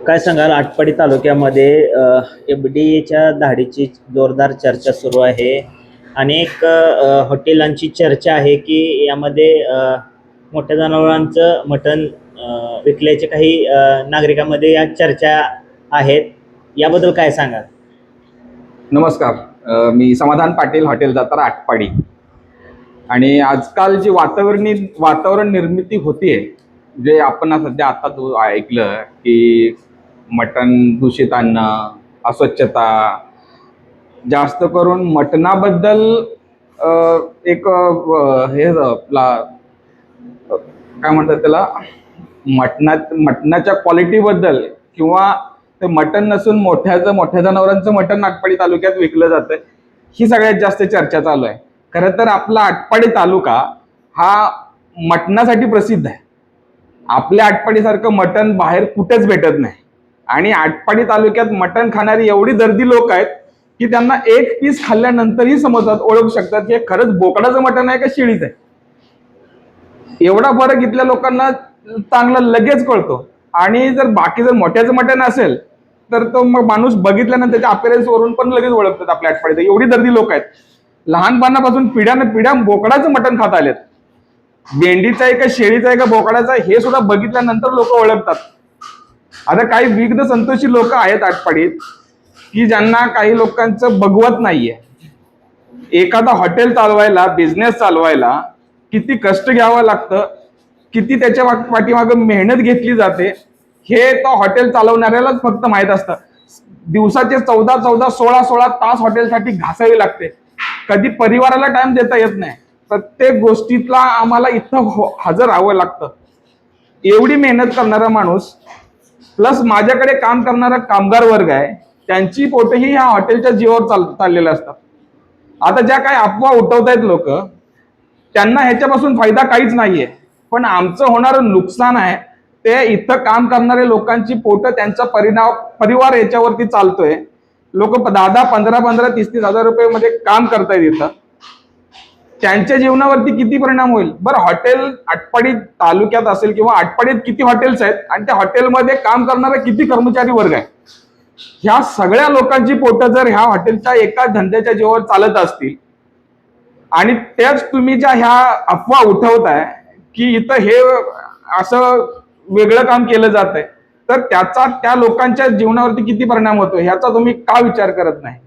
काय सांगाल आटपाडी तालुक्यामध्ये एफडीच्या धाडीची जोरदार चर्चा सुरू आहे. अनेक हॉटेलांची चर्चा आहे की यामध्ये मोठ्या जनावरांचं मटण विकल्याचे काही नागरिकांमध्ये या चर्चा आहेत. याबद्दल काय सांगाल? नमस्कार. मी समाधान पाटील, हॉटेल जातारा आटपाडी. आणि आजकाल जी वातावरण निर्मिती होतीये, जे आपण सध्या आता ऐकलं की मटण दूषित आणणं, अस्वच्छता, जास्त करून मटणाबद्दल एक हे आपला काय म्हणतात त्याला, मटणाच्या क्वालिटीबद्दल किंवा ते मटण नसून मोठ्या जनावरांचं मटण आटपाडी तालुक्यात विकलं जातं, ही सगळ्यात जास्त चर्चा चालू आहे. खरं तर आपला आटपाडी तालुका हा मटणासाठी प्रसिद्ध आहे. आपल्या आटपाडीसारखं मटण बाहेर कुठेच भेटत नाही. आणि आटपाडी तालुक्यात मटण खाणारी एवढी दर्दी लोक आहेत की त्यांना एक पीस खाल्ल्यानंतरही समजतात, ओळखू शकतात की खरंच बोकडाचं मटण आहे का शेळीचं आहे. एवढा फरक इथल्या लोकांना चांगला लगेच कळतो. आणि जर मोठ्याचं मटण असेल तर तो मग माणूस बघितल्यानंतर त्याच्या अपिअरन्स वरून पण लगेच ओळखतात आपल्या आटपाडीत. एवढी दर्दी लोक आहेत. लहानपणापासून पिढ्या बोकडाचं मटण खात आलेत. भेंडीचं आहे का शेळीचं आहे का बोकडाचं आहे हे सुद्धा बघितल्यानंतर लोक ओळखतात. आता काही विघ्न संतोषी लोक आहेत आटपाडीत की ज्यांना काही लोकांचं बघवत नाहीये. एखादा हॉटेल चालवायला, बिझनेस चालवायला किती कष्ट घ्यावं लागतं, किती त्याच्या पाठीमागे मेहनत घेतली जाते हे तो हॉटेल चालवणाऱ्यालाच फक्त माहित असतं. दिवसाचे 14 16 तास हॉटेलसाठी घासावे लागते. कधी परिवाराला टाइम देता येत नाही. प्रत्येक गोष्टीतला आम्हाला इथं हजर राहावं लागतं. एवढी मेहनत करणारा माणूस प्लस माझ्याकडे काम करणारा कामगार वर्ग आहे, त्यांची पोटही ह्या हॉटेलच्या जीवावर चाललेलं असतात. आता ज्या काही अफवा उठवतायत लोक, त्यांना ह्याच्यापासून फायदा काहीच नाहीये. पण आमचं होणारं नुकसान आहे ते इथं काम करणारे लोकांची पोट, त्यांचा परिवार याच्यावरती चालतोय. लोक 10 15 30 हजार रुपये मध्ये काम करतायत इथं. त्यांच्या जीवनावरती किती परिणाम होईल बरं. हॉटेल आटपाडी तालुक्यात असेल किंवा आटपाडीत किती हॉटेल्स आहेत आणि त्या हॉटेलमध्ये काम करणारा किती कर्मचारी वर्ग आहे, ह्या सगळ्या लोकांची पोट जर ह्या हॉटेलच्या एका धंद्याच्या जीवावर चालत असतील आणि त्याच तुम्ही ज्या ह्या अफवा उठवताय की इथं हे असं वेगळं काम केलं जात आहे, तर त्याचा त्या लोकांच्या जीवनावरती किती परिणाम होतो ह्याचा तुम्ही का विचार करत नाही?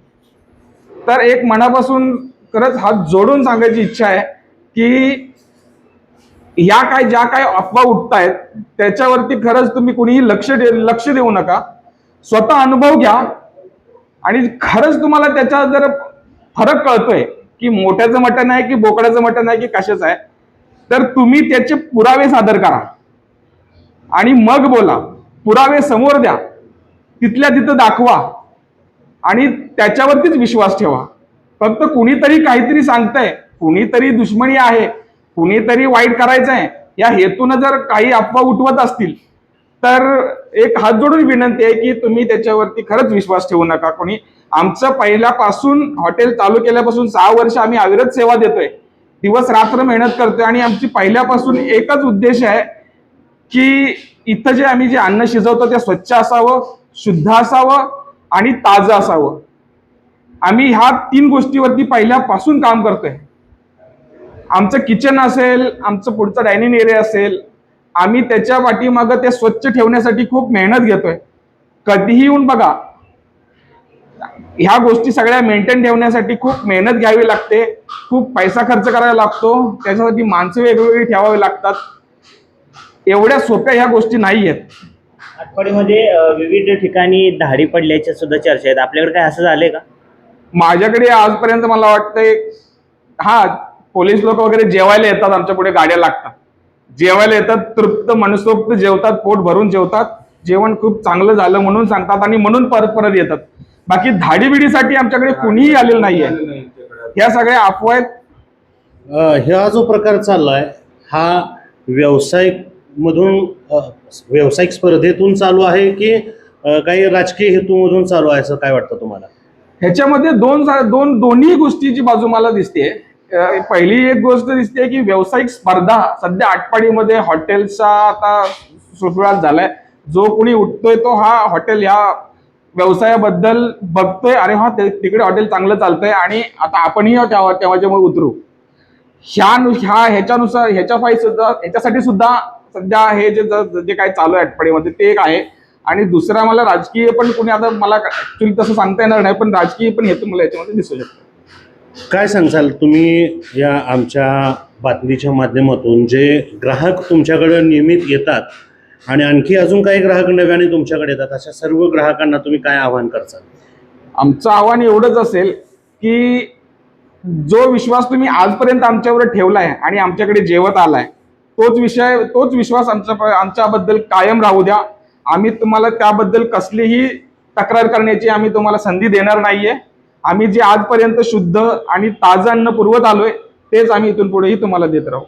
तर एक मनापासून खरंच हात जोडून सांगायची इच्छा आहे की ज्या काय अफवा उठतायत त्याच्यावरती खरंच तुम्ही कुणीही लक्ष देऊ नका. स्वतः अनुभव घ्या आणि खरंच तुम्हाला त्याचा जर फरक कळतोय की मोठ्याचं मटण आहे की बोकडाचं मटण आहे की कशाचं आहे, तर तुम्ही त्याचे पुरावे सादर करा आणि मग बोला. पुरावे समोर द्या, तिथल्या तिथं दाखवा आणि त्याच्यावरतीच विश्वास ठेवा. फक्त कुणीतरी काहीतरी सांगतंय, कुणीतरी दुश्मनी आहे, कुणीतरी वाईट करायचंय या हेतून जर काही अफवा उठवत असतील तर एक हात जोडून विनंती आहे की तुम्ही त्याच्यावरती खरंच विश्वास ठेवू नका. कोणी आमचं पहिल्यापासून हॉटेल चालू केल्यापासून 6 वर्ष आम्ही अविरत सेवा देतोय, दिवस रात्र मेहनत करतोय आणि आमची पहिल्यापासून एकच उद्देश आहे की इथं जे अन्न शिजवतो ते स्वच्छ असावं, शुद्ध असावं आणि ताजं असावं. आम्ही ह्या 3 गोष्टीवरती पहिल्यापासून काम करतोय. आमचं किचन असेल, आमचं पुढचं डायनिंग एरिया असेल, आम्ही त्याच्या पाठीमागं ते स्वच्छ ठेवण्यासाठी खूप मेहनत घेतोय. कधीही येऊन बघा, ह्या गोष्टी सगळ्या मेंटेन ठेवण्यासाठी खूप मेहनत घ्यावी लागते, खूप पैसा खर्च करायला लागतो, त्याच्यासाठी माणसं वेगवेगळी ठेवावी लागतात. एवढ्या सोप्या ह्या गोष्टी नाही आहेत. आटपाडीमध्ये विविध ठिकाणी धाडी पडल्याच्या सुद्धा चर्चा आहेत. आपल्याकडे काय असं झालंय का? माझ्याकडे आजपर्यंत मला वाटतंय, हा, पोलीस लोक वगैरे जेवायला येतात, आमच्या पुढे गाड्या लागतात, जेवायला येतात, तृप्त मनसोक्त जेवतात, पोट भरून जेवतात, जेवण खूप चांगलं झालं म्हणून सांगतात आणि म्हणून परत येतात. बाकी धाडीबिडीसाठी आमच्याकडे कुणीही आलेलं नाहीये. ह्या सगळ्या अफवा आहेत. हा जो प्रकार चाललाय हा व्यावसायिक स्पर्धेतून चालू आहे की काही राजकीय हेतूमधून चालू आहे, असं काय वाटतं तुम्हाला? ह्याच्यामध्ये दोन्ही गोष्टीची बाजू मला दिसते. पहिली एक गोष्ट दिसते की व्यावसायिक स्पर्धा सध्या आटपाडीमध्ये हॉटेल्सचा आता सुरुवात झालाय. जो कोणी उठतोय तो हा हॉटेल ह्या व्यवसायाबद्दल बघतोय, अरे हा तिकडे हॉटेल चांगलं चालतंय आणि आता आपणही तेव्हाच्यामुळे उतरू. ह्याच्यानुसार ह्याच्यासाठी सुद्धा सध्या हे जे काय चालू आहे आटपाडीमध्ये ते एक आहे. आणि दुसरा मला राजकीय पण कोणी, आता मला ऍक्च्युली तसं सांगता येणार नाही, पण राजकीय पण हेतू मला याच्यामध्ये दिसू शकतो. काय सांगसाल तुम्ही या आमच्या बातमीच्या माध्यमातून, जे ग्राहक तुमच्याकडे नियमित येतात आणि आणखी अजून काही ग्राहक नव्याने तुमच्याकडे येतात, अशा सर्व ग्राहकांना तुम्ही काय आवाहन करताल? आमचं आव्हान एवढंच असेल की जो विश्वास तुम्ही आजपर्यंत आमच्यावर ठेवलाय आणि आमच्याकडे जेवत आलाय, तोच विश्वास आमच्याबद्दल कायम राहू द्या. आम्ही तुम्हाला त्याबद्दल कसलीही तक्रार करण्याची आम्ही तुम्हाला संधी देणार नाहीये. आम्ही जे आजपर्यंत शुद्ध आणि ताजं अन्न पुरवत आलोय तेच आम्ही इथून पुढेही तुम्हाला देत राहू.